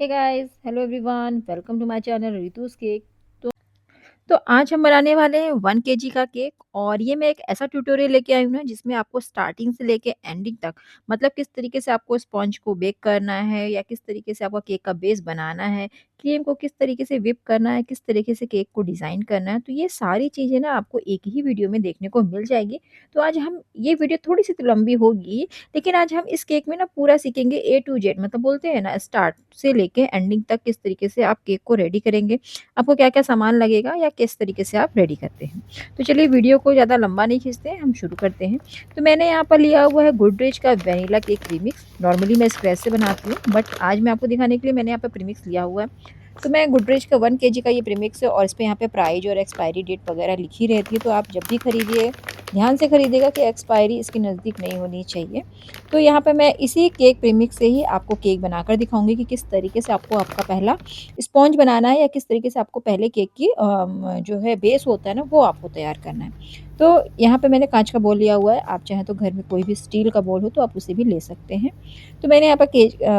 Hey guys, hello everyone, welcome to my channel Ritu's cake. तो आज हम बनाने वाले हैं 1 केजी का केक और ये मैं एक ऐसा ट्यूटोरियल लेके आई हूँ ना जिसमें आपको स्टार्टिंग से लेके एंडिंग तक मतलब किस तरीके से आपको स्पॉन्ज को बेक करना है या किस तरीके से आपका केक का बेस बनाना है, क्रीम को किस तरीके से व्हिप करना है, किस तरीके से केक को डिज़ाइन करना है। तो ये सारी चीज़ें ना आपको एक ही वीडियो में देखने को मिल जाएगी। तो आज हम ये वीडियो थोड़ी-सी तो लंबी होगी, लेकिन आज हम इस केक में ना पूरा सीखेंगे ए टू जेड मतलब बोलते हैं ना स्टार्ट से लेके एंडिंग तक किस तरीके से आप केक को रेडी करेंगे। आपको क्या-क्या सामान लगेगा या किस तरीके से आप रेडी करते हैं। तो चलिए वीडियो को ज़्यादा लंबा नहीं खींचते हैं, हम शुरू करते हैं। तो मैंने यहाँ पर लिया हुआ है गोदरेज का वैनिला केक प्रीमिक्स। नॉर्मली मैं स्क्रैच से बनाती हूँ, बट आज मैं आपको दिखाने के लिए मैंने यहाँ पे प्रीमिक्स लिया हुआ है। तो मैं गोदरेज का 1 केजी का ये प्रीमिक्स है और इस पे यहाँ पे प्राइस और एक्सपायरी डेट वगैरह लिखी रहती है, तो आप जब भी खरीदिए ध्यान से खरीदिएगा कि एक्सपायरी इसके नज़दीक नहीं होनी चाहिए। तो यहाँ पे मैं इसी केक प्रीमिक्स से ही आपको केक बनाकर दिखाऊँगी कि किस तरीके से आपको आपका पहला स्पॉन्ज बनाना है या किस तरीके से आपको पहले केक की जो है बेस होता है ना वो आपको तैयार करना है। तो यहाँ पे मैंने काँच का बोल लिया हुआ है, आप चाहें तो घर में कोई भी स्टील का बोल हो तो आप उसे भी ले सकते हैं। तो मैंने यहाँ पर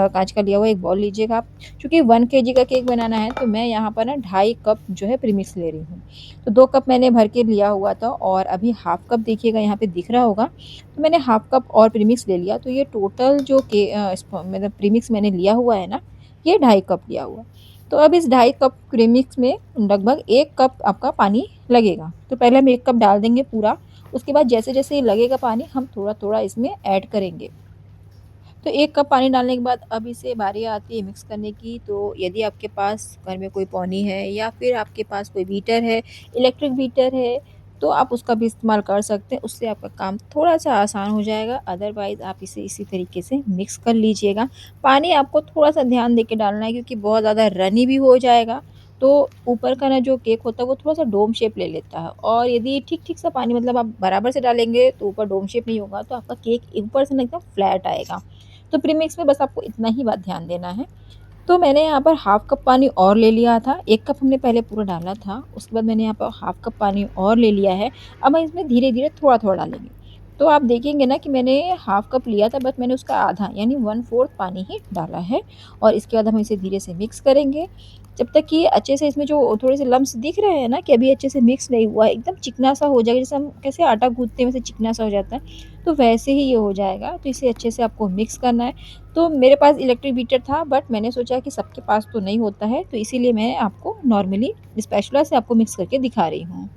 काँच का लिया हुआ एक बाउल लीजिएगा आप। चूँकि 1 केजी का केक बनाना है तो मैं यहाँ पर ना 2.5 कप जो है प्रीमिक्स ले रही हूँ। तो 2 कप मैंने भर के लिया हुआ था और अभी हाफ़ कप देखिएगा यहाँ पे दिख रहा होगा। तो मैंने हाफ़ कप और प्रीमिक्स ले लिया, तो ये टोटल जो मतलब प्रीमिक्स मैंने लिया हुआ है ना, ये 2.5 कप लिया हुआ। तो अब इस 2.5 कप प्रीमिक्स में लगभग 1 कप आपका पानी लगेगा। तो पहले हम 1 कप डाल देंगे पूरा, उसके बाद जैसे-जैसे ये लगेगा पानी हम थोड़ा-थोड़ा इसमें ऐड करेंगे। तो 1 कप पानी डालने के बाद अब इसे बारी आती है मिक्स करने की। तो यदि आपके पास घर में कोई पौनी है या फिर आपके पास कोई बीटर है, इलेक्ट्रिक बीटर है, तो आप उसका भी इस्तेमाल कर सकते हैं। उससे आपका काम थोड़ा-सा आसान हो जाएगा। अदरवाइज़ आप इसे इसी तरीके से मिक्स कर लीजिएगा। पानी आपको थोड़ा-सा ध्यान देके डालना है क्योंकि बहुत ज़्यादा रनी भी हो जाएगा, तो ऊपर का ना जो केक होता है वो थोड़ा-सा डोम शेप ले लेता है और यदि ठीक-ठीक सा पानी मतलब आप बराबर से डालेंगे तो ऊपर डोम शेप नहीं होगा, तो आपका केक ऊपर से ना एकदम फ्लैट आएगा। तो प्रीमिक्स में बस आपको इतना ही बात ध्यान देना है। तो मैंने यहाँ पर हाफ़ कप पानी और ले लिया था, 1 कप हमने पहले पूरा डाला था, उसके बाद मैंने यहाँ पर हाफ़ कप पानी और ले लिया है। अब हम इसमें धीरे-धीरे थोड़ा-थोड़ा डालेंगे। तो आप देखेंगे ना कि मैंने हाफ़ कप लिया था बट मैंने उसका आधा यानी 1/4 पानी ही डाला है और इसके बाद हम इसे धीरे से मिक्स करेंगे। जब तक कि अच्छे से इसमें जो थोड़े से लम्प्स दिख रहे हैं ना कि अभी अच्छे से मिक्स नहीं हुआ है, एकदम चिकना-सा हो जाएगा, जैसे हम कैसे आटा गूँथते हैं वैसे चिकना-सा हो जाता है, तो वैसे ही ये हो जाएगा। तो इसे अच्छे से आपको मिक्स करना है। तो मेरे पास इलेक्ट्रिक बीटर था बट मैंने सोचा कि सबके पास तो नहीं होता है, तो इसीलिए मैं आपको नॉर्मली स्पैचुला से आपको मिक्स करके दिखा रही हूँ।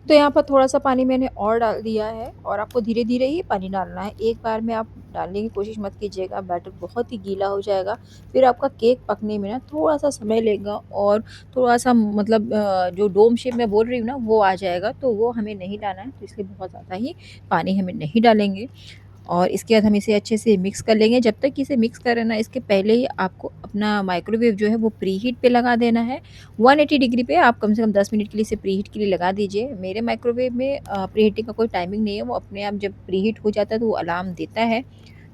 तो यहाँ पर थोड़ा-सा पानी मैंने और डाल दिया है और आपको धीरे-धीरे ही पानी डालना है। एक बार में आप डालने की कोशिश मत कीजिएगा, बैटर बहुत ही गीला हो जाएगा। फिर आपका केक पकने में ना थोड़ा-सा समय लेगा और थोड़ा-सा मतलब जो डोम शेप मैं बोल रही हूँ ना वो आ जाएगा, तो वो हमें नहीं डालना है। तो इसलिए बहुत ज़्यादा ही पानी हमें नहीं डालेंगे। और इसके बाद हम इसे अच्छे से मिक्स कर लेंगे। जब तक इसे मिक्स कर रहे हैं ना, इसके पहले ही आपको अपना माइक्रोवेव जो है वो प्रीहीट पे लगा देना है। 180 डिग्री पे आप कम से कम 10 मिनट के लिए इसे प्रीहीट के लिए लगा दीजिए। मेरे माइक्रोवेव में प्रीहीटिंग का कोई टाइमिंग नहीं है, वो अपने आप जब प्रीहीट हो जाता है तो वो अलार्म देता है।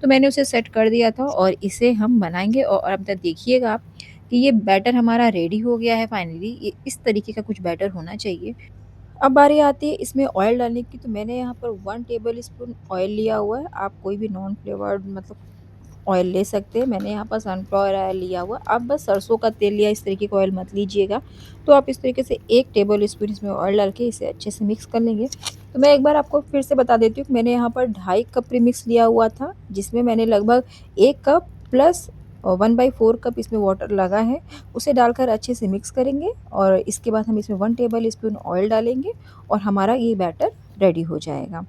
तो मैंने उसे सेट कर दिया था और इसे हम बनाएँगे और अब तक देखिएगा आप कि ये बैटर हमारा रेडी हो गया है फाइनली। ये इस तरीके का कुछ बैटर होना चाहिए। अब बारी आती है इसमें ऑयल डालने की, तो मैंने यहाँ पर 1 टेबल स्पून ऑयल लिया हुआ है। आप कोई भी नॉन फ्लेवर्ड मतलब ऑयल ले सकते हैं। मैंने यहाँ पर सनफ्लावर ऑयल लिया हुआ है। आप बस सरसों का तेल या इस तरीके का ऑयल मत लीजिएगा। तो आप इस तरीके से 1 टेबल स्पून इसमें ऑयल डाल के इसे अच्छे से मिक्स कर लेंगे। तो मैं एक बार आपको फिर से बता देती हूँ कि मैंने यहाँ पर 2.5 कप प्रीमिक्स लिया हुआ था, जिसमें मैंने लगभग 1 कप प्लस 1/4 कप इसमें वाटर लगा है। उसे डालकर अच्छे से मिक्स करेंगे और इसके बाद हम इसमें 1 टेबल स्पून ऑयल डालेंगे और हमारा ये बैटर रेडी हो जाएगा।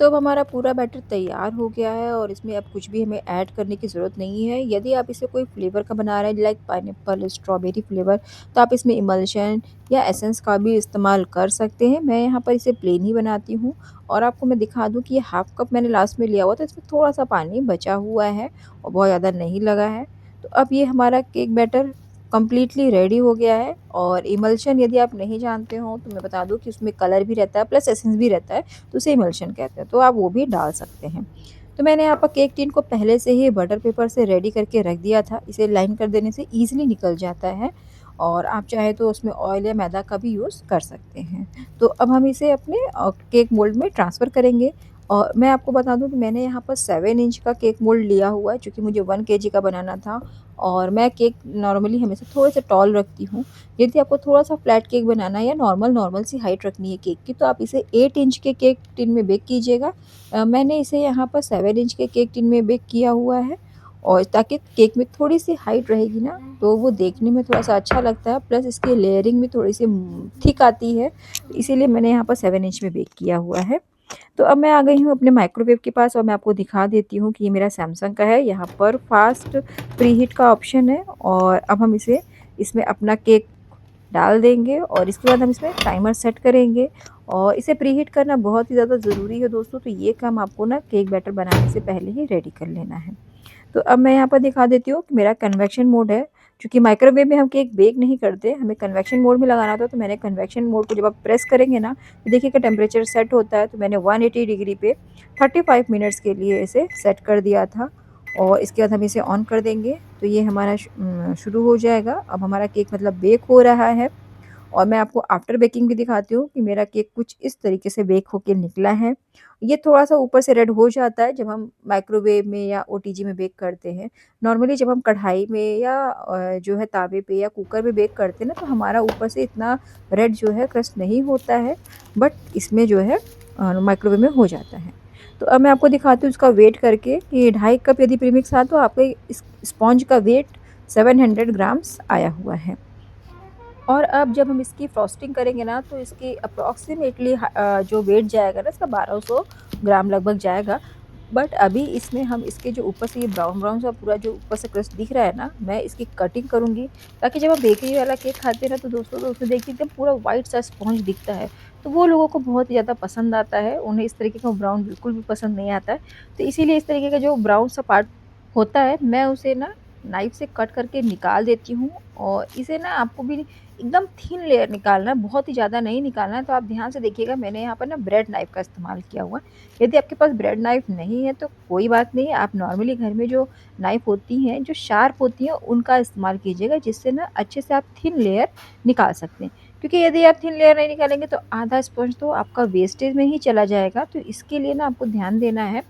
तो अब हमारा पूरा बैटर तैयार हो गया है और इसमें अब कुछ भी हमें ऐड करने की ज़रूरत नहीं है। यदि आप इसे कोई फ्लेवर का बना रहे हैं लाइक पाइनएप्पल, स्ट्रॉबेरी फ्लेवर, तो आप इसमें इमल्शन या एसेंस का भी इस्तेमाल कर सकते हैं। मैं यहाँ पर इसे प्लेन ही बनाती हूँ और आपको मैं दिखा दूँ कि ये हाफ़ कप मैंने लास्ट में लिया हुआ था, इसमें थोड़ा-सा पानी बचा हुआ है और बहुत ज़्यादा नहीं लगा है। तो अब ये हमारा केक बैटर कंप्लीटली रेडी हो गया है और इमल्शन यदि आप नहीं जानते हो तो मैं बता दूँ कि उसमें कलर भी रहता है प्लस एसेंस भी रहता है, तो उसे इमल्शन कहते हैं, तो आप वो भी डाल सकते हैं। तो मैंने यहाँ पर केक टिन को पहले से ही बटर पेपर से रेडी करके रख दिया था, इसे लाइन कर देने से ईज़िली निकल जाता है और आप चाहे तो उसमें ऑयल या मैदा का भी यूज़ कर सकते हैं। तो अब हम इसे अपने केक मोल्ड में ट्रांसफ़र करेंगे और मैं आपको बता दूँ कि मैंने यहाँ पर 7 इंच का केक मोल्ड लिया हुआ है, चूँकि मुझे 1 केजी का बनाना था और मैं केक नॉर्मली हमेशा थोड़े-से टॉल रखती हूँ। यदि आपको थोड़ा-सा फ्लैट केक बनाना है या नॉर्मल सी हाइट रखनी है केक की, तो आप इसे 8 इंच के केक टिन में बेक कीजिएगा। मैंने इसे यहाँ पर 7 इंच के केक टिन में बेक किया हुआ है और ताकि केक में थोड़ी-सी हाइट रहेगी ना, तो वो देखने में थोड़ा-सा अच्छा लगता है, प्लस इसकी लेयरिंग भी थोड़ी-सी थिक आती है, इसीलिए मैंने यहाँ पर 7 इंच में बेक किया हुआ है। तो अब मैं आ गई हूँ अपने माइक्रोवेव के पास और मैं आपको दिखा देती हूँ कि ये मेरा सैमसंग का है। यहाँ पर फ़ास्ट प्रीहीट का ऑप्शन है और अब हम इसमें अपना केक डाल देंगे और इसके बाद हम इसमें टाइमर सेट करेंगे और इसे प्रीहीट करना बहुत ही ज़्यादा ज़रूरी है दोस्तों। तो ये काम आपको ना केक बैटर बनाने से पहले ही रेडी कर लेना है। तो अब मैं यहाँ पर दिखा देती हूँ कि मेरा कन्वेक्शन मोड है। चूँकि माइक्रोवेव में हम केक बेक नहीं करते, हमें कन्वेक्शन मोड में लगाना था, तो मैंने कन्वेक्शन मोड को जब आप प्रेस करेंगे ना, तो देखिएगा टेम्परेचर सेट होता है। तो मैंने 180 डिग्री पे 35 मिनट्स के लिए इसे सेट कर दिया था और इसके बाद हम इसे ऑन कर देंगे, तो ये हमारा शुरू हो जाएगा। अब हमारा केक मतलब बेक हो रहा है और मैं आपको आफ्टर बेकिंग भी दिखाती हूँ कि मेरा केक कुछ इस तरीके से बेक होके निकला है। ये थोड़ा-सा ऊपर से रेड हो जाता है जब हम माइक्रोवेव में या ओटीजी में बेक करते हैं। नॉर्मली जब हम कढ़ाई में या जो है तावे पे या कुकर में बेक करते हैं ना, तो हमारा ऊपर से इतना रेड जो है क्रस्ट नहीं होता है, बट इसमें जो है माइक्रोवेव में हो जाता है। तो अब मैं आपको दिखाती हूँ इसका वेट करके कि 2.5 कप यदि प्रीमिक्स था, तो आपके इस स्पॉन्ज का वेट 700 ग्राम्स आया हुआ है। और अब जब हम इसकी फ्रॉस्टिंग करेंगे ना, तो इसकी अप्रॉक्सिमेटली जो वेट जाएगा ना इसका 1200 ग्राम लगभग जाएगा। बट अभी इसमें हम इसके जो ऊपर से ये ब्राउन सा पूरा जो ऊपर से क्रस्ट दिख रहा है ना, मैं इसकी कटिंग करूँगी ताकि जब हम बेकरी वाला केक खाते हैं ना, तो दोस्तों तो उसमें देखिए एकदम पूरा व्हाइट सा स्पॉन्ज दिखता है। तो वो लोगों को बहुत ही ज़्यादा पसंद आता है, उन्हें इस तरीके का ब्राउन बिल्कुल भी पसंद नहीं आता है। तो इसीलिए इस तरीके का जो ब्राउन सा पार्ट होता है, मैं उसे ना नाइफ़ से कट करके निकाल देती हूँ और इसे ना आपको भी एकदम थिन लेयर निकालना है, बहुत ही ज़्यादा नहीं निकालना है। तो आप ध्यान से देखिएगा, मैंने यहाँ पर ना ब्रेड नाइफ़ का इस्तेमाल किया हुआ है। यदि आपके पास ब्रेड नाइफ़ नहीं है तो कोई बात नहीं, आप नॉर्मली घर में जो नाइफ़ होती हैं, जो शार्प होती हैं, उनका इस्तेमाल कीजिएगा, जिससे ना अच्छे से आप थिन लेयर निकाल सकते हैं। क्योंकि यदि आप थिन लेयर नहीं निकालेंगे तो आधा स्पंज तो आपका वेस्टेज में ही चला जाएगा। तो इसके लिए ना आपको ध्यान देना है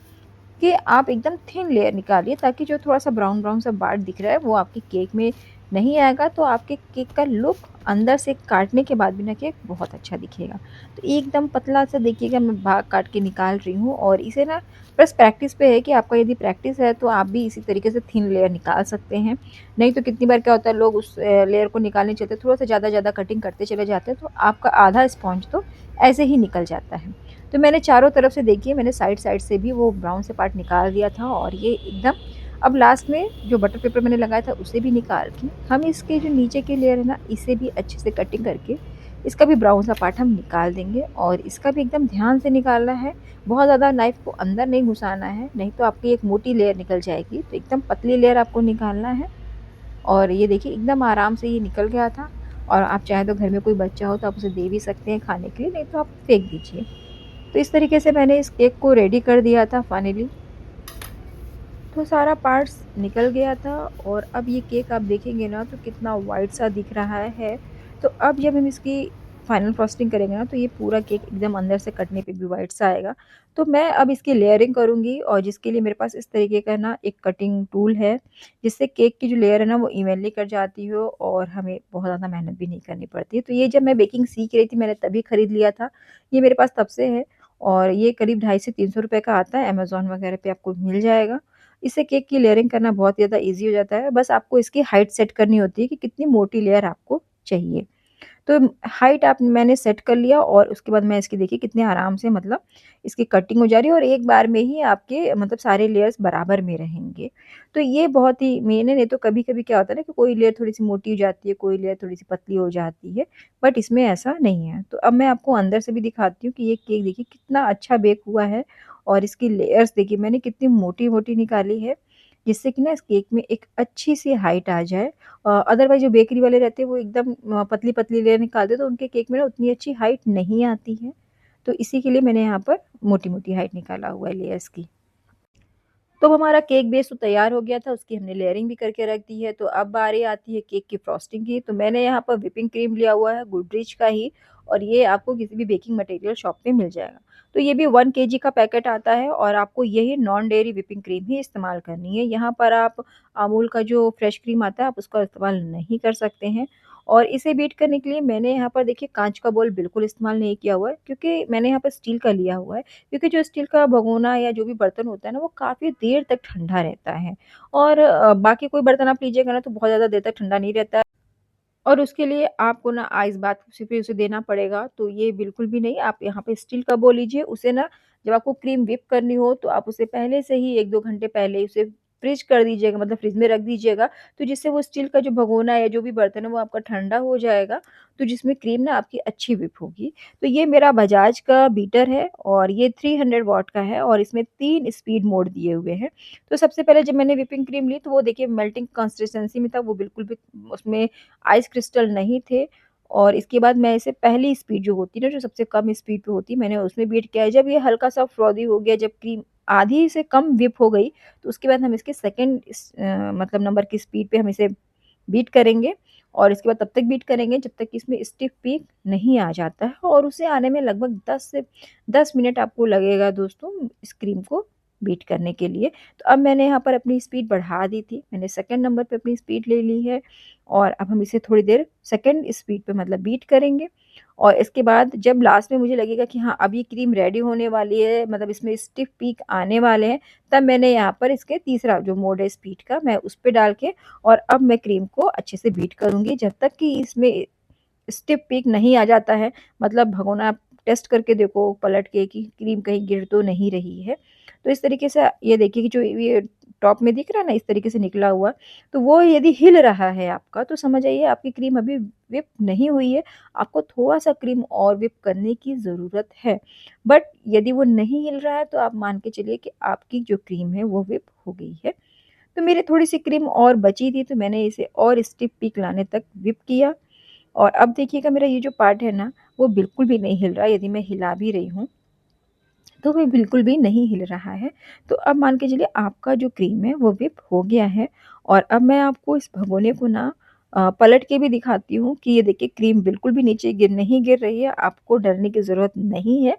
कि आप एकदम थिन लेयर निकालिए, ताकि जो थोड़ा-सा ब्राउन सा पार्ट दिख रहा है वो आपके केक में नहीं आएगा, तो आपके केक का लुक अंदर से काटने के बाद भी ना केक बहुत अच्छा दिखेगा। तो एकदम पतला-सा देखिएगा मैं भाग काट के निकाल रही हूँ और इसे ना बस प्रैक्टिस पे है कि आपका यदि प्रैक्टिस है तो आप भी इसी तरीके से थिन लेयर निकाल सकते हैं। नहीं तो कितनी बार क्या होता है, लोग उस लेयर को निकालने चलते थोड़ा-सा ज़्यादा कटिंग करते चले जाते हैं, तो आपका आधा स्पॉन्ज तो ऐसे ही निकल जाता है। तो मैंने चारों तरफ से देखिए, मैंने साइड से भी वो ब्राउन से पार्ट निकाल दिया था और ये एकदम अब लास्ट में जो बटर पेपर मैंने लगाया था उसे भी निकाल के हम इसके जो नीचे की लेयर है ना, इसे भी अच्छे से कटिंग करके इसका भी ब्राउन सा पार्ट हम निकाल देंगे और इसका भी एकदम ध्यान से निकालना है। बहुत ज़्यादा नाइफ़ को अंदर नहीं घुसाना है, नहीं तो आपकी एक मोटी लेयर निकल जाएगी। तो एकदम पतली लेयर आपको निकालना है और ये देखिए एकदम आराम से ये निकल गया था। और आप चाहें तो घर में कोई बच्चा हो तो आप उसे दे भी सकते हैं खाने के लिए, नहीं तो आप फेंक दीजिए। तो इस तरीके से मैंने इस केक को रेडी कर दिया था फाइनली। तो सारा पार्ट्स निकल गया था और अब ये केक आप देखेंगे ना तो कितना वाइट सा दिख रहा है। तो अब जब हम इसकी फाइनल फ्रॉस्टिंग करेंगे ना, तो ये पूरा केक एकदम अंदर से कटने पे भी वाइट सा आएगा। तो मैं अब इसकी लेयरिंग करूँगी और जिसके लिए मेरे पास इस तरीके का ना एक कटिंग टूल है, जिससे केक की जो लेयर है ना वो इवनली कट जाती हो और हमें बहुत ज़्यादा मेहनत भी नहीं करनी पड़ती है। तो ये जब मैं बेकिंग सीख रही थी मैंने तभी खरीद लिया था। ये मेरे पास तब से है और ये करीब 250 से 300 रुपए का आता है, अमेज़न वगैरह पे आपको मिल जाएगा। इससे केक की लेयरिंग करना बहुत ज़्यादा ईज़ी हो जाता है। बस आपको इसकी हाइट सेट करनी होती है कि कितनी मोटी लेयर आपको चाहिए। तो हाइट आप मैंने सेट कर लिया और उसके बाद मैं इसकी देखिए कितने आराम से मतलब इसकी कटिंग हो जा रही है और एक बार में ही आपके मतलब सारे लेयर्स बराबर में रहेंगे। तो ये बहुत ही मेन है, नहीं तो कभी-कभी क्या होता है ना कि कोई लेयर थोड़ी-सी मोटी हो जाती है, कोई लेयर थोड़ी-सी पतली हो जाती है, बट इसमें ऐसा नहीं है। तो अब मैं आपको अंदर से भी दिखाती हूँ कि ये केक देखिए कितना अच्छा बेक हुआ है और इसकी लेयर्स देखिए मैंने कितनी मोटी-मोटी निकाली है, जिससे कि ना इस केक में एक अच्छी-सी हाइट आ जाए। अदरवाइज़ जो बेकरी वाले रहते हैं वो एकदम पतली-पतली लेयर निकालते हैं, तो उनके केक में ना उतनी अच्छी हाइट नहीं आती है। तो इसी के लिए मैंने यहाँ पर मोटी-मोटी हाइट निकाला हुआ है लेयर्स की। तो अब हमारा केक बेस तो तैयार हो गया था, उसकी हमने लेयरिंग भी करके रख दी है। तो अब बारी आती है केक की फ्रॉस्टिंग की। तो मैंने यहाँ पर व्हिपिंग क्रीम लिया हुआ है, गुडरिच का ही, और ये आपको किसी भी बेकिंग मटेरियल शॉप पे मिल जाएगा। तो ये भी 1 केजी का पैकेट आता है और आपको यही नॉन डेयरी व्हिपिंग क्रीम ही इस्तेमाल करनी है। यहाँ पर आप अमूल का जो फ्रेश क्रीम आता है आप उसका इस्तेमाल नहीं कर सकते हैं। और इसे बीट करने के लिए मैंने यहाँ पर देखिए काँच का बोल बिल्कुल इस्तेमाल नहीं किया हुआ है, क्योंकि मैंने यहाँ पर स्टील का लिया हुआ है। क्योंकि जो स्टील का भगोना या जो भी बर्तन होता है ना, वो काफ़ी देर तक ठंडा रहता है। और बाकी कोई बर्तन आप लीजिएगा ना तो बहुत ज़्यादा देर तक ठंडा नहीं रहता है। और उसके लिए आपको ना आइस बाथ फिर उसे देना पड़ेगा, तो ये बिल्कुल भी नहीं। आप यहाँ पे स्टील का बोल लीजिए, उसे ना जब आपको क्रीम व्हिप करनी हो तो आप उसे पहले से ही 1-2 घंटे पहले ही उसे फ्रिज कर दीजिएगा, मतलब फ्रिज में रख दीजिएगा। तो जिससे वो स्टील का जो भगोना है या जो भी बर्तन है वो आपका ठंडा हो जाएगा, तो जिसमें क्रीम ना आपकी अच्छी व्हिप होगी। तो ये मेरा बजाज का बीटर है और ये 300 वॉट का है और इसमें 3 स्पीड मोड दिए हुए हैं। तो सबसे पहले जब मैंने व्हिपिंग क्रीम ली तो वो देखिए मेल्टिंग कंसिस्टेंसी में था, वो बिल्कुल भी उसमें आइस क्रिस्टल नहीं थे। और इसके बाद मैं इसे पहली स्पीड जो होती है ना, जो सबसे कम स्पीड पे होती है, मैंने उसमें बीट किया है। जब ये हल्का-सा फ्रॉदी हो गया, जब क्रीम आधी से कम व्हिप हो गई, तो उसके बाद हम इसके सेकंड मतलब नंबर की स्पीड पे हम इसे बीट करेंगे। और इसके बाद तब तक बीट करेंगे जब तक कि इसमें स्टिफ पीक नहीं आ जाता है, और उसे आने में लगभग 10 मिनट आपको लगेगा दोस्तों इस क्रीम को बीट करने के लिए। तो अब मैंने यहाँ पर अपनी स्पीड बढ़ा दी थी, मैंने सेकंड नंबर पे अपनी स्पीड ले ली है और अब हम इसे थोड़ी देर सेकंड स्पीड पे मतलब बीट करेंगे। और इसके बाद जब लास्ट में मुझे लगेगा कि हाँ, अब ये क्रीम रेडी होने वाली है, मतलब इसमें स्टिफ पीक आने वाले हैं, तब मैंने यहाँ पर इसके तीसरा जो मोड है स्पीड का, मैं उस पे डाल के और अब मैं क्रीम को अच्छे से बीट करूँगी जब तक कि इसमें स्टिफ पीक नहीं आ जाता है। मतलब भगोना आप टेस्ट करके देखो पलट के कि क्रीम कहीं गिर तो नहीं रही है। तो इस तरीके से ये देखिए कि जो ये टॉप में दिख रहा है ना, इस तरीके से निकला हुआ, तो वो यदि हिल रहा है आपका तो समझ जाइए आपकी क्रीम अभी व्हिप नहीं हुई है, आपको थोड़ा-सा क्रीम और व्हिप करने की ज़रूरत है। बट यदि वो नहीं हिल रहा है तो आप मान के चलिए कि आपकी जो क्रीम है वो व्हिप हो गई है। तो मेरी थोड़ी-सी क्रीम और बची थी तो मैंने इसे और स्टिफ पीक लाने तक व्हिप किया। और अब देखिएगा मेरा ये जो पार्ट है ना, वो बिल्कुल भी नहीं हिल रहा है। यदि मैं हिला भी रही हूँ, तो वो बिल्कुल भी नहीं हिल रहा है। तो अब मान के चलिए आपका जो क्रीम है वो व्हिप हो गया है। और अब मैं आपको इस भगोने को ना पलट के भी दिखाती हूँ कि ये देखिए क्रीम बिल्कुल भी नीचे नहीं गिर रही है। आपको डरने की ज़रूरत नहीं है,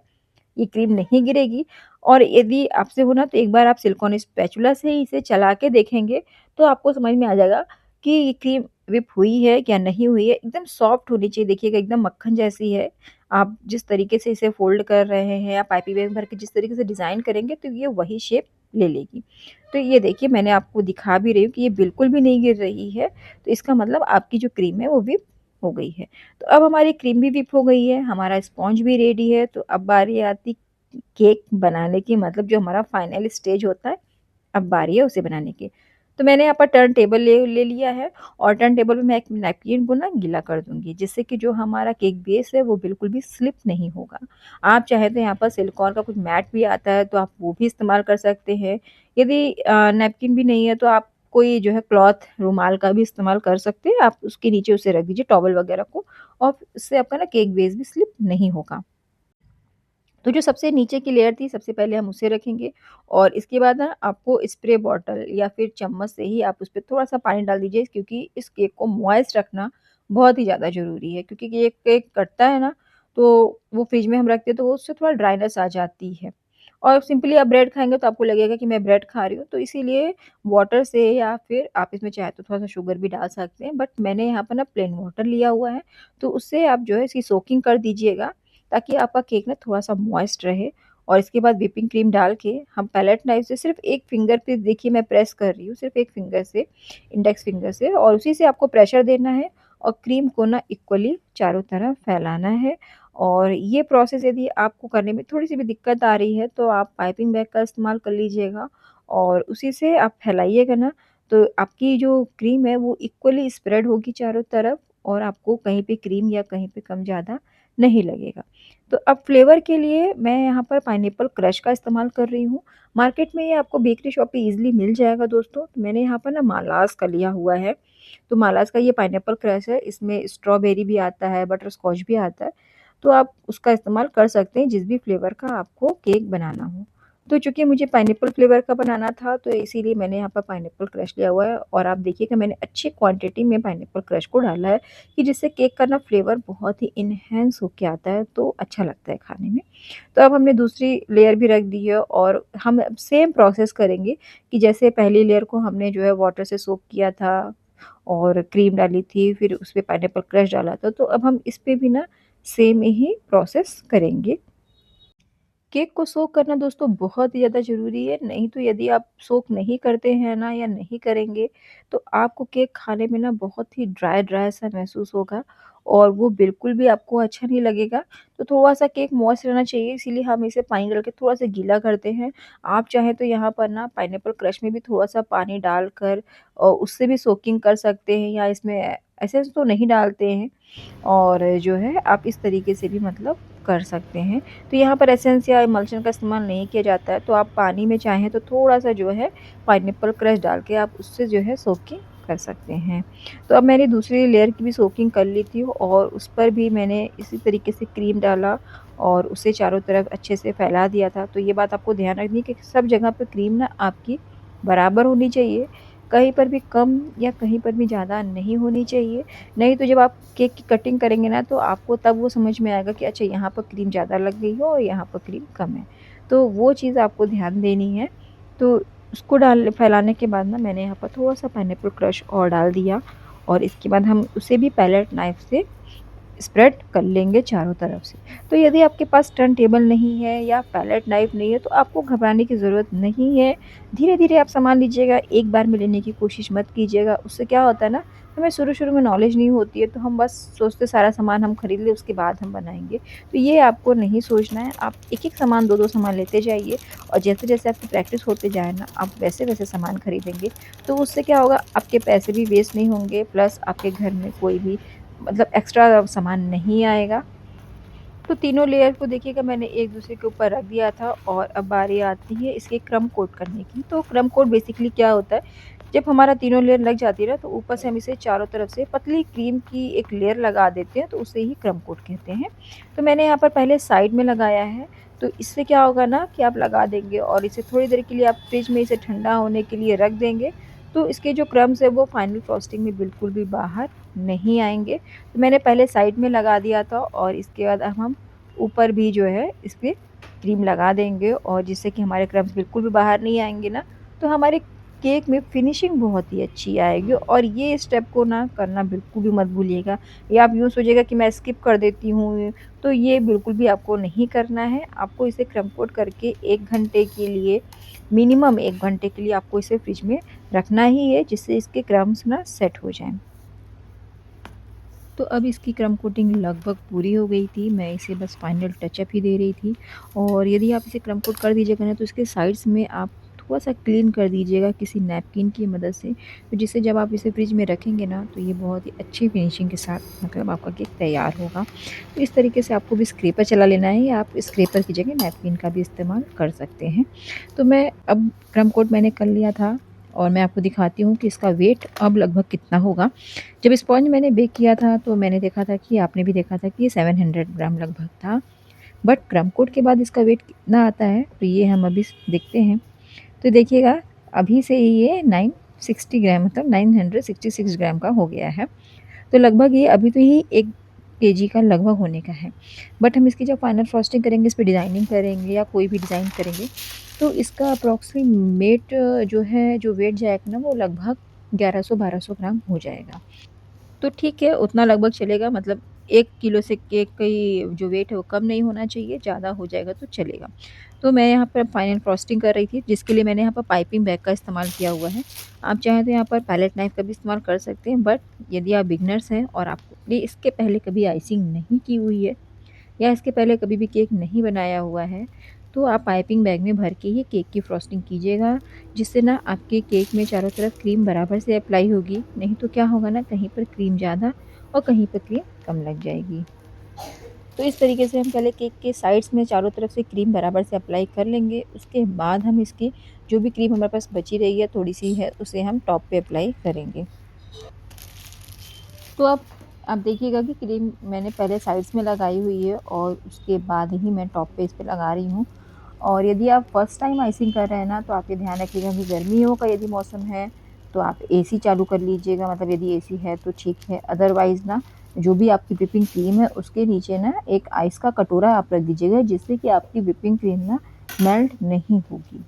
ये क्रीम नहीं गिरेगी। और यदि आपसे हो ना तो एक बार आप सिलिकॉन स्पैचुला से ही इसे चला के देखेंगे, तो आपको समझ में आ जाएगा कि ये क्रीम व्हिप हुई है या नहीं हुई है। एकदम सॉफ्ट होनी चाहिए, देखिएगा एकदम मक्खन जैसी है। आप जिस तरीके से इसे फ़ोल्ड कर रहे हैं या पाइपिंग बैग भर के जिस तरीके से डिज़ाइन करेंगे तो ये वही शेप ले लेगी। तो ये देखिए मैंने आपको दिखा भी रही हूँ कि ये बिल्कुल भी नहीं गिर रही है, तो इसका मतलब आपकी जो क्रीम है वो व्हिप हो गई है। तो अब हमारी क्रीम भी व्हिप हो गई है, हमारा स्पॉन्ज भी रेडी है। तो अब बारी आती केक बनाने की, मतलब जो हमारा फाइनल स्टेज होता है, अब बारी है उसे बनाने की। तो मैंने यहाँ पर टर्न टेबल ले ले लिया है और टर्न टेबल पे मैं एक नैपकिन को ना गीला कर दूँगी, जिससे कि जो हमारा केक बेस है वो बिल्कुल भी स्लिप नहीं होगा। आप चाहें तो यहाँ पर सिलिकॉन का कुछ मैट भी आता है तो आप वो भी इस्तेमाल कर सकते हैं। यदि नैपकिन भी नहीं है तो आप कोई जो है क्लॉथ रुमाल का भी इस्तेमाल कर सकते हैं। आप उसके नीचे उसे रख दीजिए टॉवल वगैरह को, और उससे आपका ना केक बेस भी स्लिप नहीं होगा। तो जो सबसे नीचे की लेयर थी सबसे पहले हम उसे रखेंगे और इसके बाद ना आपको स्प्रे बॉटल या फिर चम्मच से ही आप उस पे थोड़ा-सा पानी डाल दीजिए, क्योंकि इस केक को मॉइस्ट रखना बहुत ही ज़्यादा ज़रूरी है, क्योंकि ये केक कटता है ना, तो वो फ्रिज में हम रखते हैं तो वो उससे थोड़ा ड्राइनेस आ जाती है। और सिंपली आप ब्रेड खाएँगे तो आपको लगेगा कि मैं ब्रेड खा रही हूँ, तो इसीलिए वाटर से या फिर आप इसमें चाहे तो थोड़ा-सा शुगर भी डाल सकते हैं, बट मैंने यहाँ पर ना प्लेन वाटर लिया हुआ है, तो उससे आप जो है इसकी सोकिंग कर दीजिएगा, ताकि आपका केक ना थोड़ा-सा मॉइस्ट रहे। और इसके बाद व्हिपिंग क्रीम डाल के हम पैलेट नाइफ से सिर्फ़ एक फिंगर पे, देखिए मैं प्रेस कर रही हूँ, सिर्फ़ एक फिंगर से, इंडेक्स फिंगर से, और उसी से आपको प्रेशर देना है और क्रीम को ना इक्वली चारों तरफ फैलाना है। और ये प्रोसेस यदि आपको करने में थोड़ी-सी भी दिक्कत आ रही है तो आप पाइपिंग बैग का इस्तेमाल कर लीजिएगा और उसी से आप फैलाइएगा ना, तो आपकी जो क्रीम है वो इक्वली स्प्रेड होगी चारों तरफ और आपको कहीं पे क्रीम या कहीं पे कम ज़्यादा नहीं लगेगा। तो अब फ्लेवर के लिए मैं यहाँ पर पाइनएप्पल क्रश का इस्तेमाल कर रही हूँ। मार्केट में ये आपको बेकरी शॉप पे ईज़िली मिल जाएगा दोस्तों। तो मैंने यहाँ पर ना मालाज़ का लिया हुआ है। तो मालाज़ का ये पाइनएप्पल क्रश है, इसमें स्ट्रॉबेरी भी आता है, बटरस्कॉच भी आता है। तो आप उसका इस्तेमाल कर सकते हैं जिस भी फ्लेवर का आपको केक बनाना हो। तो चूँकि मुझे पाइनएप्पल फ्लेवर का बनाना था, तो इसीलिए मैंने यहाँ पर पाइनएप्पल क्रश लिया हुआ है और आप देखिएगा मैंने अच्छी क्वांटिटी में पाइनएप्पल क्रश को डाला है कि जिससे केक का ना फ्लेवर बहुत ही एनहांस होके आता है, तो अच्छा लगता है खाने में। तो अब हमने दूसरी लेयर भी रख दी है और हम अब सेम प्रोसेस करेंगे कि जैसे पहली लेयर को हमने जो है वाटर से सोक किया था और क्रीम डाली थी, फिर उसपे पाइनएप्पल क्रश डाला था, तो अब हम इस पे भी ना सेम ही प्रोसेस करेंगे। केक को सोक करना दोस्तों बहुत ही ज़्यादा ज़रूरी है, नहीं तो यदि आप सोक नहीं करते हैं ना या नहीं करेंगे, तो आपको केक खाने में ना बहुत ही ड्राई-ड्राई सा महसूस होगा और वो बिल्कुल भी आपको अच्छा नहीं लगेगा। तो थोड़ा-सा केक मॉइस्ट रहना चाहिए, इसीलिए हम इसे पानी डाल के थोड़ा-सा गीला करते हैं। आप चाहें तो यहाँ पर ना पाइनएप्पल क्रश में भी थोड़ा-सा पानी डालकर उससे भी सोकिंग कर सकते हैं या इसमें ऐसे तो नहीं डालते हैं और जो है आप इस तरीके से भी मतलब कर सकते हैं। तो यहाँ पर एसेंस या इमल्शन का इस्तेमाल नहीं किया जाता है, तो आप पानी में चाहें तो थोड़ा-सा जो है पाइनएप्पल क्रश डाल के आप उससे जो है सोकिंग कर सकते हैं। तो अब मैंने दूसरी लेयर की भी सोकिंग कर ली थी और उस पर भी मैंने इसी तरीके से क्रीम डाला और उसे चारों तरफ अच्छे से फैला दिया था। तो ये बात आपको ध्यान रखनी है कि सब जगह पे क्रीम ना आपकी बराबर होनी चाहिए, कहीं पर भी कम या कहीं पर भी ज़्यादा नहीं होनी चाहिए। नहीं तो जब आप केक की कटिंग करेंगे ना तो आपको तब वो समझ में आएगा कि अच्छा यहाँ पर क्रीम ज़्यादा लग गई है और यहाँ पर क्रीम कम है। तो वो चीज़ आपको ध्यान देनी है। तो उसको डाल फैलाने के बाद ना मैंने यहाँ पर थोड़ा-सा पाइनएप्पल क्रश और डाल दिया और इसके बाद हम उसे भी पैलेट नाइफ़ से स्प्रेड कर लेंगे चारों तरफ से। तो यदि आपके पास टर्न टेबल नहीं है या पैलेट नाइफ़ नहीं है तो आपको घबराने की ज़रूरत नहीं है। धीरे-धीरे आप सामान लीजिएगा, एक बार में लेने की कोशिश मत कीजिएगा। उससे क्या होता है ना, हमें शुरू-शुरू में नॉलेज नहीं होती है तो हम बस सोचते सारा सामान हम खरीद लें उसके बाद हम बनाएँगे। तो ये आपको नहीं सोचना है, आप एक-एक सामान 2-2 सामान लेते जाइए और जैसे-जैसे आपकी प्रैक्टिस होते जाए ना, आप वैसे-वैसे सामान खरीदेंगे। तो उससे क्या होगा, आपके पैसे भी वेस्ट नहीं होंगे प्लस आपके घर में कोई भी मतलब एक्स्ट्रा सामान नहीं आएगा। तो तीनों लेयर को देखिएगा मैंने एक-दूसरे के ऊपर रख दिया था और अब बारी आती है इसके क्रम्ब कोट करने की। तो क्रम्ब कोट बेसिकली क्या होता है, जब हमारा तीनों लेयर लग जाती है ना तो ऊपर से हम इसे चारों तरफ से पतली क्रीम की एक लेयर लगा देते हैं तो उसे ही क्रम्ब कोट कहते हैं। तो मैंने यहाँ पर पहले साइड में लगाया है, तो इससे क्या होगा ना कि आप लगा देंगे और इसे थोड़ी देर के लिए आप फ्रिज में इसे ठंडा होने के लिए रख देंगे, तो इसके जो क्रम्ब्स हैं वो फाइनल फ्रॉस्टिंग में बिल्कुल भी बाहर नहीं आएँगे। तो मैंने पहले साइड में लगा दिया था और इसके बाद अब हम ऊपर भी जो है इस पे क्रीम लगा देंगे और जिससे कि हमारे क्रम्ब्स बिल्कुल भी बाहर नहीं आएँगे ना, तो हमारे केक में फिनिशिंग बहुत ही अच्छी आएगी और ये स्टेप को ना करना बिल्कुल भी मत भूलिएगा। या आप यूँ सोचिएगा कि मैं स्किप कर देती हूँ, तो ये बिल्कुल भी आपको नहीं करना है। आपको इसे क्रम्ब कोट करके 1 घंटे के लिए मिनिमम 1 घंटे के लिए आपको इसे फ्रिज में रखना ही है, जिससे इसके क्रम्ब्स ना सेट हो जाएँ। तो अब इसकी क्रम कोटिंग लगभग पूरी हो गई थी, मैं इसे बस फाइनल टचअप ही दे रही थी और यदि आप इसे क्रम कोट कर दीजिएगा ना तो इसके साइड्स में आप थोड़ा-सा क्लीन कर दीजिएगा किसी नैपकिन की मदद से, तो जिससे जब आप इसे फ्रिज में रखेंगे ना तो ये बहुत ही अच्छी फिनिशिंग के साथ मतलब आपका केक तैयार होगा। तो इस तरीके से आपको भी स्क्रैपर चला लेना है या आप स्क्रैपर की जगह नैपकिन का भी इस्तेमाल कर सकते हैं। तो मैं अब क्रम कोट मैंने कर लिया था और मैं आपको दिखाती हूँ कि इसका वेट अब लगभग कितना होगा। जब स्पॉन्ज मैंने बेक किया था तो मैंने देखा था कि आपने भी देखा था कि ये 700 ग्राम लगभग था। बट क्रम्ब कोट के बाद इसका वेट कितना आता है तो ये हम अभी देखते हैं। तो देखिएगा अभी से ही ये 960 ग्राम मतलब 966 ग्राम का हो गया है। तो लगभग ये अभी तो ये 1 केजी का लगभग होने का है। बट हम इसकी जब फाइनल फ्रॉस्टिंग करेंगे, इस पे डिज़ाइनिंग करेंगे या कोई भी डिज़ाइन करेंगे, तो इसका अप्रॉक्सिमेट जो है, जो वेट जाएगा ना वो लगभग 1100-1200 ग्राम हो जाएगा। तो ठीक है, उतना लगभग चलेगा मतलब 1 किलो से केक की जो वेट है वो कम नहीं होना चाहिए, ज़्यादा हो जाएगा तो चलेगा। तो मैं यहाँ पर फाइनल फ्रॉस्टिंग कर रही थी जिसके लिए मैंने यहाँ पर पाइपिंग बैग का इस्तेमाल किया हुआ है। आप चाहें तो यहाँ पर पैलेट नाइफ़ का भी इस्तेमाल कर सकते हैं बट यदि आप बिगिनर्स हैं और आपने इसके पहले कभी आइसिंग नहीं की हुई है या इसके पहले कभी भी केक नहीं बनाया हुआ है, तो आप पाइपिंग बैग में भर के ही केक की फ्रॉस्टिंग कीजिएगा, जिससे ना आपके केक में चारों तरफ क्रीम बराबर से अप्लाई होगी। नहीं तो क्या होगा ना कहीं पर क्रीम ज़्यादा और कहीं पर क्रीम कम लग जाएगी। तो इस तरीके से हम पहले केक के साइड्स में चारों तरफ से क्रीम बराबर से अप्लाई कर लेंगे। उसके बाद हम इसकी जो भी क्रीम हमारे पास बची रही है थोड़ी-सी है, उसे हम टॉप पे अप्लाई करेंगे। तो अब देखिएगा कि क्रीम मैंने पहले साइड्स में लगाई हुई है और उसके बाद ही मैं टॉप पे इस पे लगा रही हूँ। और यदि आप फर्स्ट टाइम आइसिंग कर रहे हैं ना, तो आप ये ध्यान रखिएगा कि गर्मियों का यदि मौसम है तो आप एसी चालू कर लीजिएगा, मतलब यदि एसी है तो ठीक है, अदरवाइज़ ना जो भी आपकी व्हिपिंग क्रीम है उसके नीचे ना एक आइस का कटोरा आप रख दीजिएगा, जिससे कि आपकी व्हिपिंग क्रीम ना मेल्ट नहीं होगी।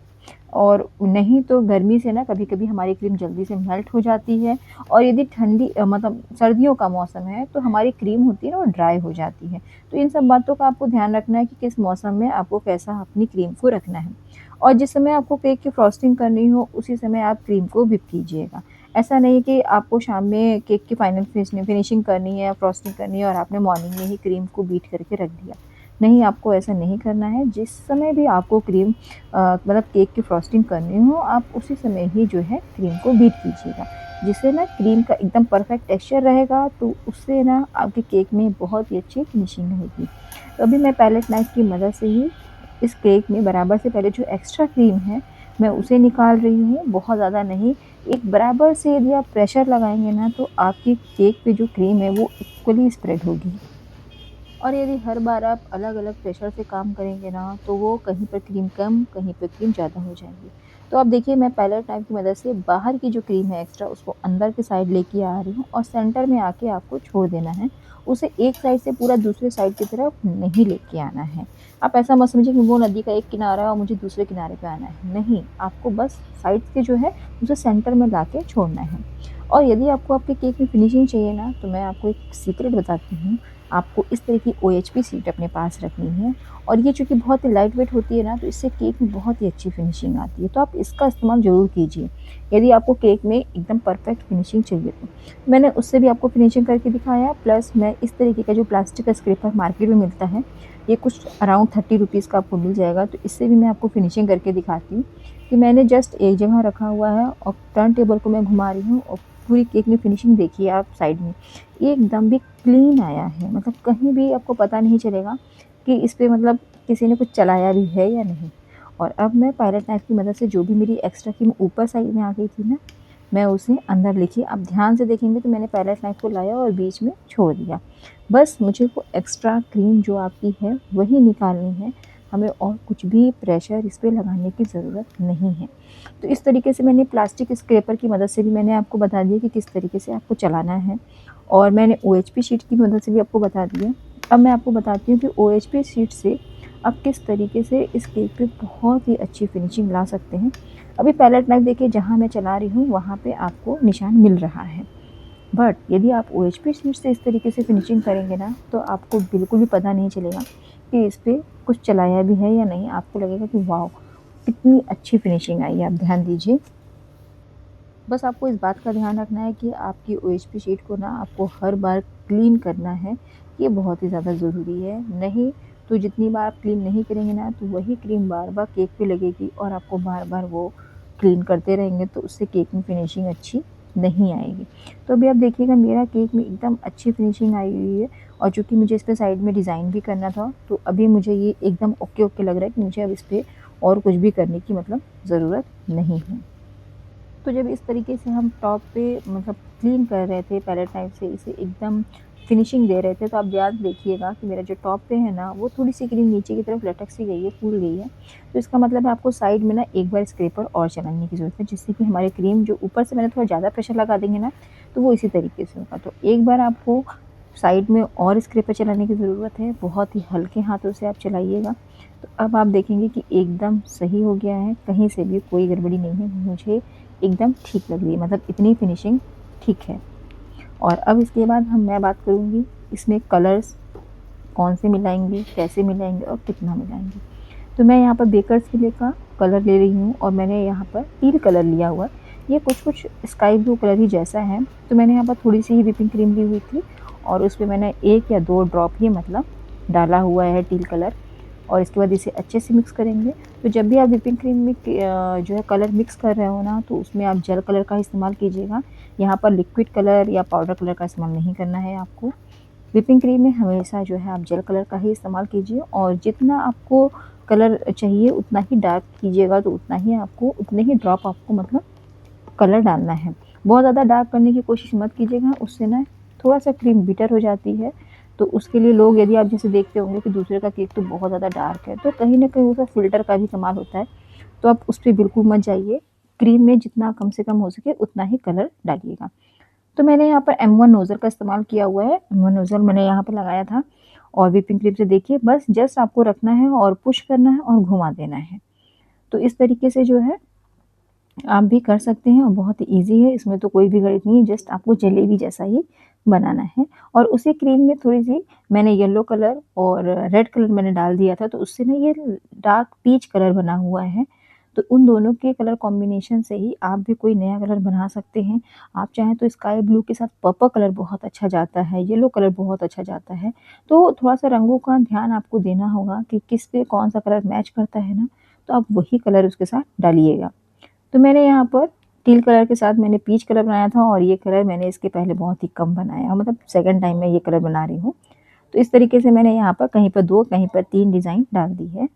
और नहीं तो गर्मी से ना कभी-कभी हमारी क्रीम जल्दी से मेल्ट हो जाती है, और यदि ठंडी मतलब सर्दियों का मौसम है तो हमारी क्रीम होती है ना वो ड्राई हो जाती है। तो इन सब बातों का आपको ध्यान रखना है कि किस मौसम में आपको कैसा अपनी क्रीम को रखना है। और जिस समय आपको केक की फ्रॉस्टिंग करनी हो उसी समय आप क्रीम को व्हिप कीजिएगा। ऐसा नहीं कि आपको शाम में केक की फाइनल फिनिशिंग करनी है, फ्रॉस्टिंग करनी है और आपने मॉर्निंग में ही क्रीम को बीट करके रख दिया। नहीं, आपको ऐसा नहीं करना है। जिस समय भी आपको क्रीम मतलब केक की फ्रॉस्टिंग करनी हो, आप उसी समय ही जो है क्रीम को बीट कीजिएगा। जिससे ना क्रीम का एकदम परफेक्ट टेक्सचर रहेगा, तो उससे ना आपके केक में बहुत ही अच्छी फिनिशिंग रहेगी। तो अभी मैं पैलेट नाइफ़ की मदद से ही इस केक में बराबर से पहले जो एक्स्ट्रा क्रीम है, मैं उसे निकाल रही हूँ, बहुत ज़्यादा नहीं। एक बराबर से यदि आप प्रेशर लगाएँगे ना, तो आपके केक पे जो क्रीम है वो इक्वली स्प्रेड होगी। और यदि हर बार आप अलग-अलग प्रेशर से काम करेंगे ना, तो वो कहीं पर क्रीम कम, कहीं पे क्रीम ज़्यादा हो जाएगी। तो अब देखिए, मैं पैलेट नाइफ़ की मदद से बाहर की जो क्रीम है एक्स्ट्रा, उसको अंदर की साइड लेके आ रही हूँ और सेंटर में आके आपको छोड़ देना है। उसे एक साइड से पूरा दूसरे साइड की तरफ नहीं लेके आना है। आप ऐसा मत समझिए कि वो नदी का एक किनारा है और मुझे दूसरे किनारे पे आना है। नहीं, आपको बस साइड से जो है उसे सेंटर में लाके छोड़ना है। और यदि आपको आपके केक में फिनिशिंग चाहिए ना, तो मैं आपको एक सीक्रेट बताती हूँ। आपको इस तरह की ओएचपी शीट अपने पास रखनी है, और ये चूँकि बहुत ही लाइट वेट होती है ना, तो इससे केक में बहुत ही अच्छी फिनिशिंग आती है। तो आप इसका इस्तेमाल ज़रूर कीजिए, यदि आपको केक में एकदम परफेक्ट फिनिशिंग चाहिए तो। मैंने उससे भी आपको फिनिशिंग करके दिखाया, प्लस मैं इस तरीके का जो प्लास्टिक का स्क्रैपर मार्केट में मिलता है, ये कुछ अराउंड 30 रुपीज़ का आपको मिल जाएगा, तो इससे भी मैं आपको फिनिशिंग करके दिखाती हूँ कि मैंने जस्ट एक जगह रखा हुआ है और टर्न टेबल को मैं घुमा रही हूँ, और पूरी केक में फिनिशिंग देखिए आप साइड में। एकदम भी क्लीन आया है, मतलब कहीं भी आपको पता नहीं चलेगा कि इस पे मतलब किसी ने कुछ चलाया भी है या नहीं। और अब मैं पायलट नाइफ़ की मदद से जो भी मेरी एक्स्ट्रा क्रीम ऊपर साइड में आ गई थी ना, मैं उसे अंदर लेके, आप ध्यान से देखेंगे तो मैंने पायलट नाइफ़ को लाया और बीच में छोड़ दिया। बस मुझे वो एक्स्ट्रा क्रीम जो आपकी है वही निकालनी है, हमें और कुछ भी प्रेशर इस पे लगाने की ज़रूरत नहीं है। तो इस तरीके से मैंने प्लास्टिक स्क्रैपर की मदद से भी मैंने आपको बता दिया कि किस तरीके से आपको चलाना है, और मैंने ओएचपी शीट की मदद से भी आपको बता दिया। अब मैं आपको बताती हूँ कि ओएचपी शीट से आप किस तरीके से इस केक पे बहुत ही अच्छी फिनिशिंग ला सकते हैं। अभी पैलेट नाइफ़ देखिए, जहाँ मैं चला रही हूँ वहाँ पे आपको निशान मिल रहा है। बट यदि आप ओएचपी शीट से इस तरीके से फिनिशिंग करेंगे ना, तो आपको बिल्कुल भी पता नहीं चलेगा कि इस पे कुछ चलाया भी है या नहीं। आपको लगेगा कि वाओ! कितनी अच्छी फिनिशिंग आई है। आप ध्यान दीजिए। बस आपको इस बात का ध्यान रखना है कि आपकी ओएचपी शीट को ना आपको हर बार क्लीन करना है, ये बहुत ही ज़्यादा ज़रूरी है। नहीं तो जितनी बार आप क्लीन नहीं करेंगे ना, तो वही क्रीम बार-बार केक पे लगेगी और आपको बार-बार वो क्लीन करते रहेंगे, तो उससे केक में फिनिशिंग अच्छी नहीं आएगी। तो अभी आप देखिएगा, मेरा केक में एकदम अच्छी फिनिशिंग आई हुई है, और चूँकि मुझे इस पे साइड में डिज़ाइन भी करना था, तो अभी मुझे ये एकदम ओके-ओके लग रहा है कि मुझे अब इस पे और कुछ भी करने की मतलब ज़रूरत नहीं है। तो जब इस तरीके से हम टॉप पे मतलब क्लीन कर रहे थे पैलेट नाइफ से, इसे एकदम फिनिशिंग दे रहे थे, तो आप ध्यान देखिएगा कि मेरा जो टॉप पे है ना, वो थोड़ी-सी क्रीम नीचे की तरफ लटक सी गई है, फूल गई है। तो इसका मतलब है आपको साइड में ना एक बार स्क्रैपर और चलाने की ज़रूरत है, जिससे कि हमारी क्रीम जो ऊपर से मैंने थोड़ा ज़्यादा प्रेशर लगा देंगे ना, तो वो इसी तरीके से होगा। तो एक बार आपको साइड में और स्क्रैपर चलाने की ज़रूरत है, बहुत ही हल्के हाथों से आप चलाइएगा। तो अब आप देखेंगे कि एकदम सही हो गया है, कहीं से भी कोई गड़बड़ी नहीं है। मुझे एकदम ठीक लग रही है, मतलब इतनी फिनिशिंग ठीक है। और अब इसके बाद मैं बात करूँगी इसमें कलर्स कौन से मिलाएँगे, कैसे मिलाएँगे और कितना मिलाएँगे। तो मैं यहाँ पर बेकर्स विले का कलर ले रही हूँ, और मैंने यहाँ पर टील कलर लिया हुआ है। ये कुछ-कुछ स्काई ब्लू कलर ही जैसा है, तो मैंने यहाँ पर थोड़ी-सी ही व्हिपिंग क्रीम ली हुई थी, और उसपे मैंने 1 या 2 ड्रॉप ही मतलब डाला हुआ है टील कलर, और इसके बाद इसे अच्छे से मिक्स करेंगे। तो जब भी आप व्हिपिंग क्रीम में जो है कलर मिक्स कर रहे हो ना, तो उसमें आप जेल कलर का इस्तेमाल कीजिएगा। यहाँ पर लिक्विड कलर या पाउडर कलर का इस्तेमाल नहीं करना है आपको। व्हिपिंग क्रीम में हमेशा जो है आप जेल कलर का ही इस्तेमाल कीजिए, और जितना आपको कलर चाहिए उतना ही डार्क कीजिएगा, तो उतना ही आपको उतने ही ड्रॉप आपको मतलब कलर डालना है। बहुत ज़्यादा डार्क करने की कोशिश मत कीजिएगा, उससे ना थोड़ा-सा क्रीम बिटर हो जाती है, तो उसके लिए लोग, यदि आप जैसे देखते होंगे कि दूसरे का केक तो बहुत ज़्यादा डार्क है, तो कहीं न कहीं उसका फ़िल्टर का भी कमाल होता है। तो आप उस पे बिल्कुल मत जाइए, क्रीम में जितना कम से कम हो सके उतना ही कलर डालिएगा। तो मैंने यहाँ पर M1 नोज़ल का इस्तेमाल किया हुआ है, M1 नोज़ल मैंने यहाँ पे लगाया था और व्हिपिंग क्रीम से देखिए बस जस्ट आपको रखना है और पुश करना है और घुमा देना है। तो इस तरीके से जो है आप भी कर सकते हैं और बहुत ईज़ी है, इसमें तो कोई भी गणित नहीं है, जस्ट आपको जलेबी जैसा ही बनाना है। और उसी क्रीम में थोड़ी-सी मैंने येलो कलर और रेड कलर मैंने डाल दिया था, तो उससे ना ये डार्क पीच कलर बना हुआ है। तो उन दोनों के कलर कॉम्बिनेशन से ही आप भी कोई नया कलर बना सकते हैं। आप चाहें तो स्काई ब्लू के साथ पर्पल कलर बहुत अच्छा जाता है, येलो कलर बहुत अच्छा जाता है। तो थोड़ा-सा रंगों का ध्यान आपको देना होगा कि किस पे कौन-सा कलर मैच करता है ना, तो आप वही कलर उसके साथ डालिएगा। तो मैंने यहाँ पर टील कलर के साथ मैंने पीच कलर बनाया था और ये कलर मैंने इसके पहले बहुत ही कम बनाया, मतलब सेकंड टाइम मैं ये कलर बना रही हूँ। तो इस तरीके से मैंने यहाँ पर कहीं पर 2 कहीं पर 3 डिज़ाइन डाल दी है।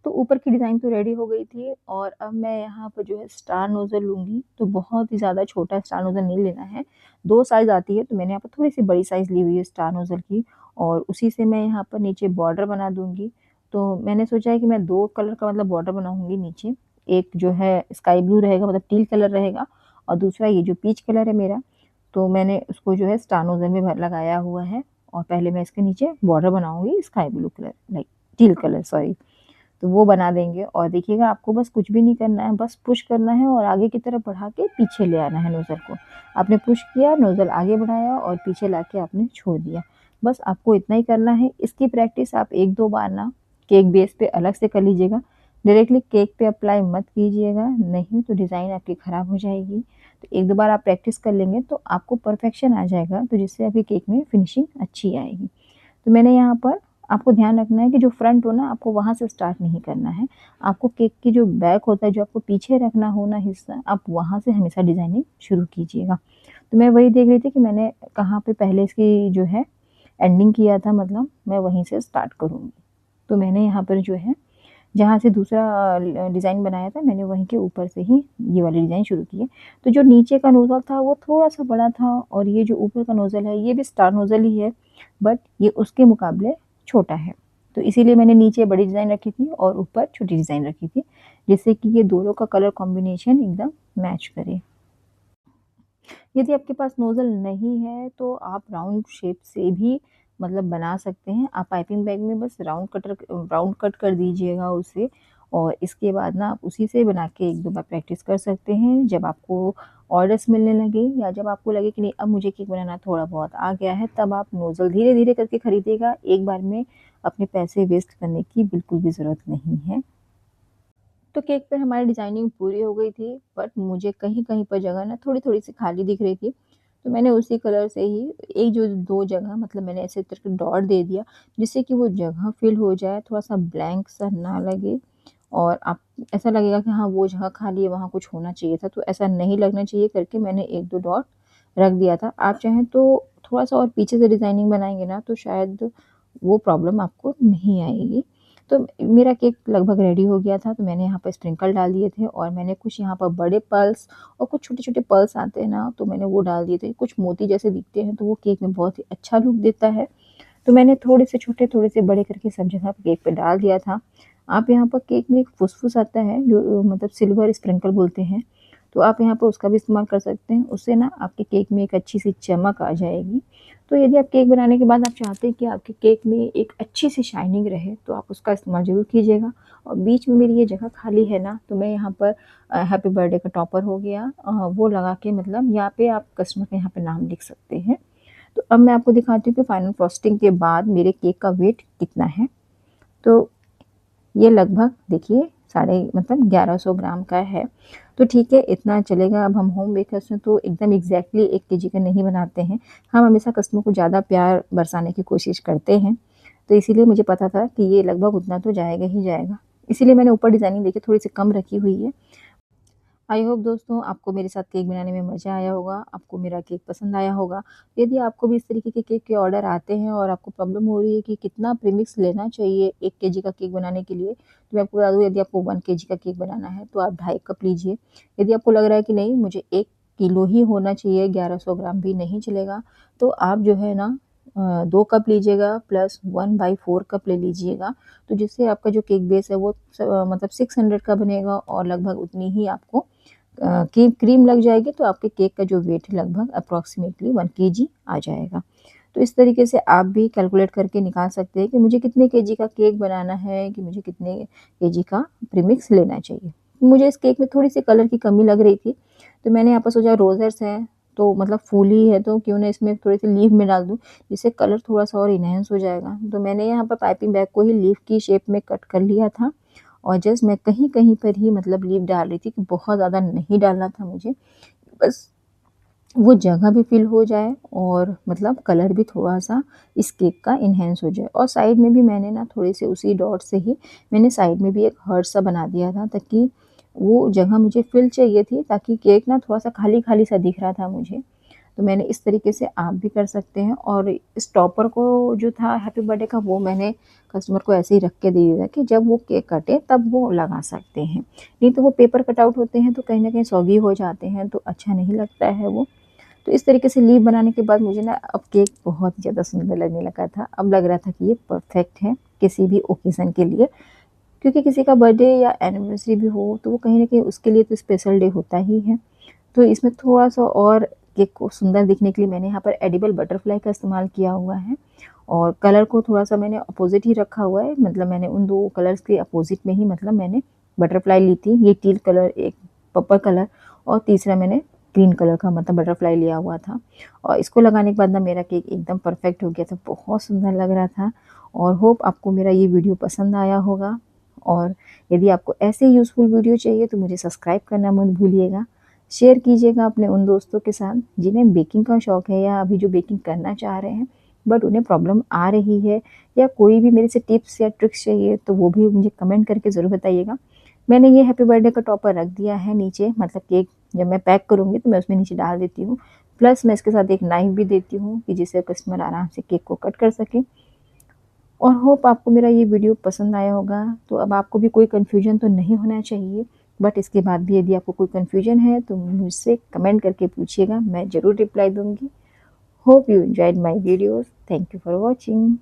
तो ऊपर की डिज़ाइन तो रेडी हो गई थी और अब मैं यहाँ पर जो है स्टार नोज़ल लूँगी, तो बहुत ही ज़्यादा छोटा स्टार नोज़ल नहीं लेना है। 2 साइज़ आती है, तो मैंने यहाँ पर थोड़ी-सी बड़ी साइज़ ली हुई है स्टार नोज़ल की और उसी से मैं यहाँ पर नीचे बॉर्डर बना दूँगी। तो मैंने सोचा है कि मैं 2 कलर का मतलब बॉर्डर बनाऊँगी नीचे। एक जो है स्काई ब्लू रहेगा, मतलब टील कलर रहेगा और दूसरा ये जो पीच कलर है मेरा, तो मैंने उसको जो है स्टार नोज़ल में लगाया हुआ है और पहले मैं इसके नीचे बॉर्डर बनाऊँगी sky blue colour, like teal colour, sorry. तो वो बना देंगे और देखिएगा आपको बस कुछ भी नहीं करना है, बस पुश करना है और आगे की तरफ बढ़ा के पीछे ले आना है नोज़ल को। आपने पुश किया, नोज़ल आगे बढ़ाया और पीछे लाके आपने छोड़ दिया। बस आपको इतना ही करना है। इसकी प्रैक्टिस आप 1-2 बार ना केक बेस पे अलग से कर लीजिएगा। डायरेक्टली केक पे अप्लाई मत कीजिएगा, नहीं तो डिज़ाइन आपकी ख़राब हो जाएगी। तो 1-2 बार आप प्रैक्टिस कर लेंगे तो आपको परफेक्शन आ जाएगा, तो जिससे आपके केक में फिनिशिंग अच्छी आएगी। तो मैंने यहाँ पर आपको ध्यान रखना है कि जो फ्रंट हो ना, आपको वहाँ से स्टार्ट नहीं करना है। आपको केक की जो बैक होता है, जो आपको पीछे रखना हो ना हिस्सा, आप वहाँ से हमेशा डिज़ाइनिंग शुरू कीजिएगा। तो मैं वही देख रही थी कि मैंने कहाँ पे पहले इसकी जो है एंडिंग किया था, मतलब मैं वहीं से स्टार्ट करूँगी। तो मैंने यहाँ पर जो है जहाँ से दूसरा डिज़ाइन बनाया था, मैंने वहीं के ऊपर से ही ये वाली डिज़ाइन शुरू की है। तो जो नीचे का नोज़ल था वो थोड़ा-सा बड़ा था और ये जो ऊपर का नोज़ल है ये भी स्टार नोज़ल ही है, बट ये उसके मुकाबले छोटा है। तो इसीलिए मैंने नीचे बड़ी डिज़ाइन रखी थी और ऊपर छोटी डिज़ाइन रखी थी, जिससे कि ये दोनों का कलर कॉम्बिनेशन एकदम मैच करे। यदि आपके पास नोज़ल नहीं है तो आप राउंड शेप से भी मतलब बना सकते हैं। आप पाइपिंग बैग में बस राउंड कट कर दीजिएगा उसे और इसके बाद ना आप उसी से बना के 1-2 बार प्रैक्टिस कर सकते हैं। जब आपको ऑर्डर्स मिलने लगे या जब आपको लगे कि नहीं अब मुझे केक बनाना थोड़ा बहुत आ गया है, तब आप नोज़ल धीरे-धीरे करके खरीदिएगा। एक बार में अपने पैसे वेस्ट करने की बिल्कुल भी ज़रूरत नहीं है। तो केक पे हमारी डिज़ाइनिंग पूरी हो गई थी, बट मुझे कहीं-कहीं पर जगह ना थोड़ी-थोड़ी सी खाली दिख रही थी। तो मैंने उसी कलर से ही एक जो 2 जगह मतलब मैंने ऐसे करके डॉट दे दिया, जिससे कि वो जगह फ़िल हो जाए, थोड़ा-सा ब्लैंक सा ना लगे और आप ऐसा लगेगा कि हाँ, वो जगह खाली है, वहाँ कुछ होना चाहिए था। तो ऐसा नहीं लगना चाहिए करके मैंने 1-2 डॉट रख दिया था। आप चाहें तो थोड़ा-सा और पीछे से डिज़ाइनिंग बनाएँगे ना, तो शायद वो प्रॉब्लम आपको नहीं आएगी। तो मेरा केक लगभग रेडी हो गया था, तो मैंने यहाँ पर स्प्रिंकल डाल दिए थे और मैंने कुछ यहाँ पर बड़े पर्ल्स और कुछ छोटे-छोटे पर्ल्स आते हैं ना, तो मैंने वो डाल दिए थे। कुछ मोती जैसे दिखते हैं, तो वो केक में बहुत ही अच्छा लुक देता है। तो मैंने थोड़े से छोटे, थोड़े से बड़े करके सब जगह पे केक पे डाल दिया था। आप यहाँ पर केक में एक फुसफुस आता है, जो मतलब सिल्वर स्प्रिंकल बोलते हैं, तो आप यहाँ पे उसका भी इस्तेमाल कर सकते हैं। उससे ना आपके केक में एक अच्छी-सी चमक आ जाएगी। तो यदि आप केक बनाने के बाद आप चाहते हैं कि आपके केक में एक अच्छी-सी शाइनिंग रहे, तो आप उसका इस्तेमाल ज़रूर कीजिएगा। और बीच में मेरी ये जगह खाली है ना, तो मैं यहाँ पर हैप्पी बर्थडे का टॉपर हो गया, वो लगा के मतलब यहाँ पे आप कस्टमर का यहाँ पे नाम लिख सकते हैं। तो अब मैं आपको दिखाती हूँ कि फाइनल फ्रॉस्टिंग के बाद मेरे केक का वेट कितना है। तो ये लगभग देखिए साढ़े मतलब 1100 ग्राम का है। तो ठीक है, इतना चलेगा। अब हम होम बेकर्स हैं तो एकदम एग्ज़ैक्टली 1 केजी का नहीं बनाते हैं। हम हमेशा कस्टमर को ज़्यादा प्यार बरसाने की कोशिश करते हैं। तो इसीलिए मुझे पता था कि ये लगभग उतना तो जाएगा ही जाएगा। इसीलिए मैंने ऊपर डिज़ाइनिंग देखिए थोड़ी-सी कम रखी हुई है। आई होप दोस्तों आपको मेरे साथ केक बनाने में मज़ा आया होगा, आपको मेरा केक पसंद आया होगा। यदि आपको भी इस तरीके के केक के ऑर्डर आते हैं और आपको प्रॉब्लम हो रही है कि कितना प्रीमिक्स लेना चाहिए 1 केजी का केक बनाने के लिए, तो मैं आपको बता दूँ यदि आपको 1 केजी का केक बनाना है तो आप 2.5 कप लीजिए। यदि आपको लग रहा है कि नहीं मुझे 1 किलो ही होना चाहिए, 1100 ग्राम भी नहीं चलेगा, तो आप जो है ना 2 कप लीजिएगा प्लस 1/4 कप ले लीजिएगा, तो जिससे आपका जो केक बेस है वो मतलब 600 का बनेगा और लगभग उतनी ही आपको क्रीम लग जाएगी, तो आपके केक का जो वेट है लगभग अप्रॉक्सिमेटली 1 केजी आ जाएगा। तो इस तरीके से आप भी कैलकुलेट करके निकाल सकते हैं कि मुझे कितने केजी का केक बनाना है, कि मुझे कितने केजी का प्रीमिक्स लेना चाहिए। मुझे इस केक में थोड़ी-सी कलर की कमी लग रही थी, तो मैंने यहाँ पर सोचा रोज़र्स हैं, तो मतलब फूली है तो क्यों ना इसमें थोड़ी-सी लीफ में डाल दूँ, जिससे कलर थोड़ा-सा और एनहांस हो जाएगा। तो मैंने यहाँ पर पाइपिंग बैग को ही लीफ की शेप में कट कर लिया था और जस्ट मैं कहीं-कहीं पर ही मतलब लीफ डाल रही थी कि बहुत ज़्यादा नहीं डालना था मुझे। बस वो जगह भी फ़िल हो जाए और मतलब कलर भी थोड़ा-सा इस केक का एनहांस हो जाए। और साइड में भी मैंने ना थोड़े-से उसी डॉट से ही मैंने साइड में भी एक हार्ट सा बना दिया था, ताकि वो जगह मुझे फ़िल चाहिए थी, ताकि केक ना थोड़ा-सा खाली-खाली सा दिख रहा था मुझे। तो मैंने इस तरीके से आप भी कर सकते हैं। और इस टॉपर को जो था हैप्पी बर्थडे का, वो मैंने कस्टमर को ऐसे ही रख के दे दिया था कि जब वो केक काटे तब वो लगा सकते हैं। नहीं तो वो पेपर कटआउट होते हैं तो कहीं न कहीं सॉगी हो जाते हैं, तो अच्छा नहीं लगता है वो। तो इस तरीके से लीफ बनाने के बाद मुझे ना अब केक बहुत ही ज़्यादा सुंदर लगने लगा था। अब लग रहा था कि ये परफेक्ट है किसी भी ओकेज़न के लिए, क्योंकि किसी का बर्थडे या एनिवर्सरी भी हो तो वो कहीं न कहीं उसके लिए तो स्पेशल डे होता ही है। तो इसमें थोड़ा-सा और केक को सुंदर दिखने के लिए मैंने यहाँ पर एडिबल बटरफ्लाई का इस्तेमाल किया हुआ है और कलर को थोड़ा-सा मैंने अपोज़िट ही रखा हुआ है। मतलब मैंने उन 2 कलर्स के अपोज़िट में ही मतलब मैंने बटरफ्लाई ली थी। ये टील कलर, एक पर्पल कलर और तीसरा मैंने ग्रीन कलर का मतलब बटरफ्लाई लिया हुआ था। और इसको लगाने के बाद ना मेरा केक एकदम परफेक्ट हो गया था, बहुत सुंदर लग रहा था। और होप आपको मेरा ये वीडियो पसंद आया होगा। और यदि आपको ऐसे यूज़फुल वीडियो चाहिए तो मुझे सब्सक्राइब करना मत भूलिएगा। शेयर कीजिएगा अपने उन दोस्तों के साथ जिन्हें बेकिंग का शौक है या अभी जो बेकिंग करना चाह रहे हैं बट उन्हें प्रॉब्लम आ रही है, या कोई भी मेरे से टिप्स या ट्रिक्स चाहिए तो वो भी मुझे कमेंट करके ज़रूर बताइएगा। मैंने ये हैप्पी बर्थडे का टॉपर रख दिया है नीचे, मतलब केक जब मैं पैक करूँगी तो मैं उसमें नीचे डाल देती हूँ। प्लस मैं इसके साथ एक नाइफ़ भी देती हूँ कि जिससे कस्टमर आराम से केक को कट कर सके। और होप आपको मेरा ये वीडियो पसंद आया होगा। तो अब आपको भी कोई कन्फ्यूजन तो नहीं होना चाहिए, बट इसके बाद भी यदि आपको कोई कन्फ्यूजन है तो मुझसे कमेंट करके पूछिएगा, मैं ज़रूर रिप्लाई दूँगी। Hope you enjoyed my videos. Thank you for watching.